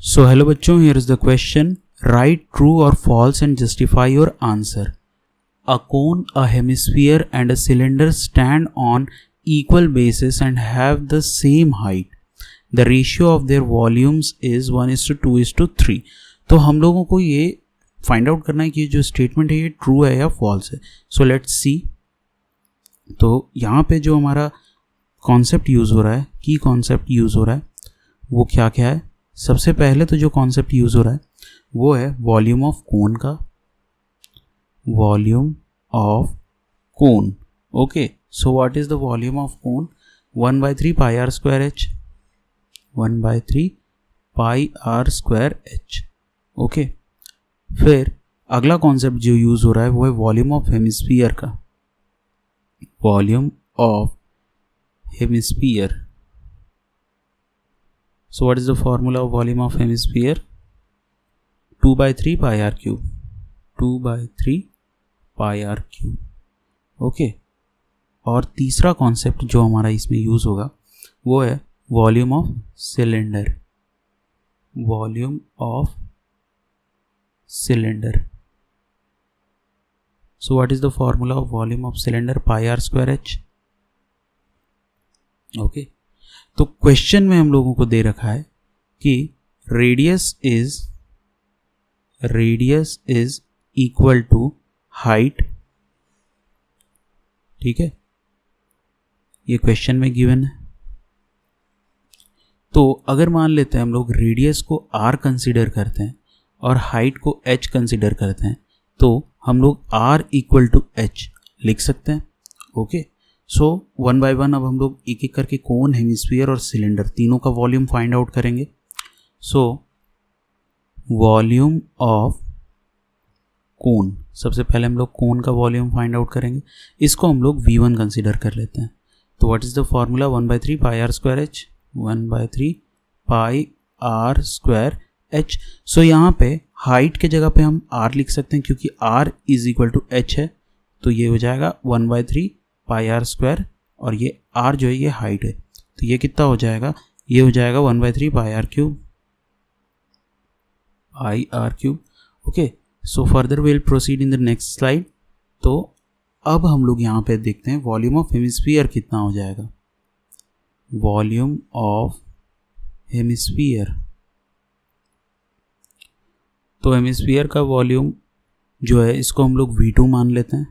सो hello बच्चों, here is the question. Right true और false and justify your answer. A cone, a hemisphere and a cylinder stand on equal bases and have the same height. The ratio of their volumes is 1:2:3. तो हम लोगों को ये find out करना है कि जो स्टेटमेंट है ये ट्रू है या फॉल्स है. So let's see. तो यहाँ पे जो हमारा कॉन्सेप्ट यूज़ हो रहा है, की कॉन्सेप्ट यूज़ हो रहा है, वो क्या क्या है. सबसे पहले तो जो कॉन्सेप्ट यूज़ हो रहा है वो है वॉल्यूम ऑफ कोन का. Volume of cone. Okay, so what is the volume of cone? 1/3 pi r square h. 1/3 pi r square h. Okay, फिर अगला कॉन्सेप्ट जो यूज़ हो रहा है वो है वॉल्यूम ऑफ हेमिस्फीयर का. Volume of hemisphere. So what is the formula of volume of hemisphere? 2/3 pi r cube. 2/3 pi r cube. Okay, और तीसरा कॉन्सेप्ट जो हमारा इसमें यूज़ होगा वो है volume of cylinder. Volume of cylinder. So what is the formula of volume of cylinder? Pi r square h. Okay, तो question में हम लोगों को दे रखा है कि radius is equal to height. ठीक है, ये क्वेश्चन में गिवन है. तो अगर मान लेते हैं हम लोग रेडियस को r कंसीडर करते हैं और हाइट को h कंसीडर करते हैं, तो हम लोग r इक्वल टू h लिख सकते हैं. Okay, so one by one अब हम लोग एक एक करके कोन, हेमिस्फीयर और सिलेंडर तीनों का वॉल्यूम फाइंड आउट करेंगे. सो वॉल्यूम ऑफ कोन, सबसे पहले हम लोग कोन का वॉल्यूम फाइंड आउट करेंगे. इसको हम लोग V1 कंसीडर कर लेते हैं. तो what is the formula? 1/3 pi r square h. 1/3 pi r square h. So यहाँ पे हाइट के जगह पे हम r लिख सकते हैं क्योंकि r is equal to h है. तो ये हो जाएगा 1/3 पाई आर स्क्वायर और ये r जो है ये हाइट है. तो ये कितना हो जाएगा? ये हो जाएगा 1/3 pi r cube. Pi r cube. Okay, so further will proceed in the next slide. तो अब हम लोग यहाँ पे देखते हैं वॉल्यूम ऑफ हेमिस्फीयर कितना हो जाएगा. Volume of hemisphere. तो हेमिस्फीयर का वॉल्यूम जो है इसको हम लोग V2 मान लेते हैं.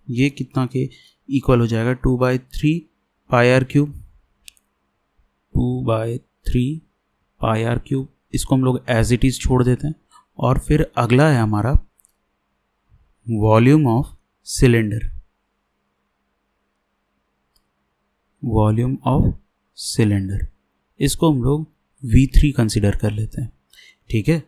ये कितना के इक्वल हो जाएगा? 2/3 pi r cube. 2/3 pi r cube. इसको हम लोग एज इट इज छोड़ देते हैं. और फिर अगला है हमारा volume of cylinder. Volume of cylinder, इसको हम लोग V3 कंसीडर कर लेते हैं. ठीक है,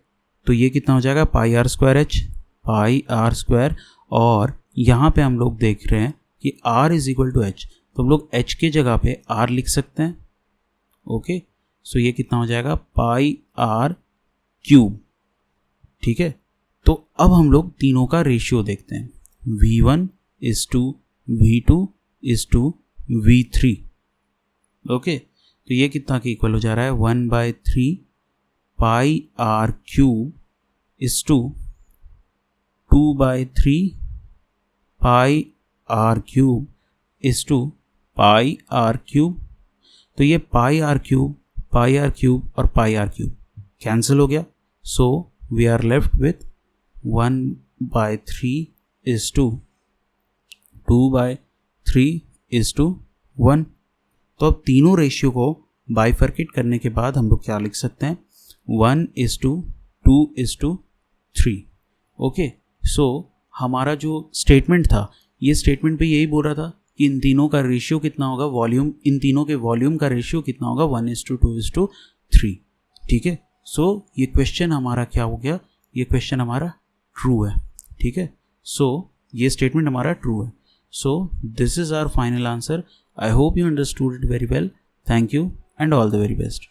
तो ये कितना हो जाएगा? Pi r square h. Pi r square. और यहाँ पे हम लोग देख रहे हैं कि r is equal to h, तो हम लोग h के जगह पे r लिख सकते हैं. ओके, सो ये कितना हो जाएगा? Pi r cube. ठीक है, तो अब हम लोग तीनों का रेशियो देखते हैं. V1 is to V2 is to V3. Okay, तो ये कितना के इक्वल हो जा रहा है? 1/3 pi r cube is to 2/3 pi r cube is to pi r cube. तो ये पाई आर क्यूब और पाई आर क्यूब कैंसिल हो गया. So we are left with 1/3 is to 2/3 is to 1. तो अब तीनों रेशियो को बाइफर्केट करने के बाद हम लोग क्या लिख सकते हैं? 1:2:3. ओके, सो हमारा जो स्टेटमेंट था ये स्टेटमेंट पे यही बोल रहा था कि इन तीनों का रेशियो कितना होगा, वॉल्यूम, इन तीनों के वॉल्यूम का रेशियो कितना होगा? 1:2:3. ठीक है, सो ये क्वेश्चन हमारा क्या हो गया? ये क्वेश्चन हमारा ट्रू है. ठीक है, सो ये स्टेटमेंट हमारा ट्रू है. So this is our final answer. I hope you understood it very well. Thank you and all the very best.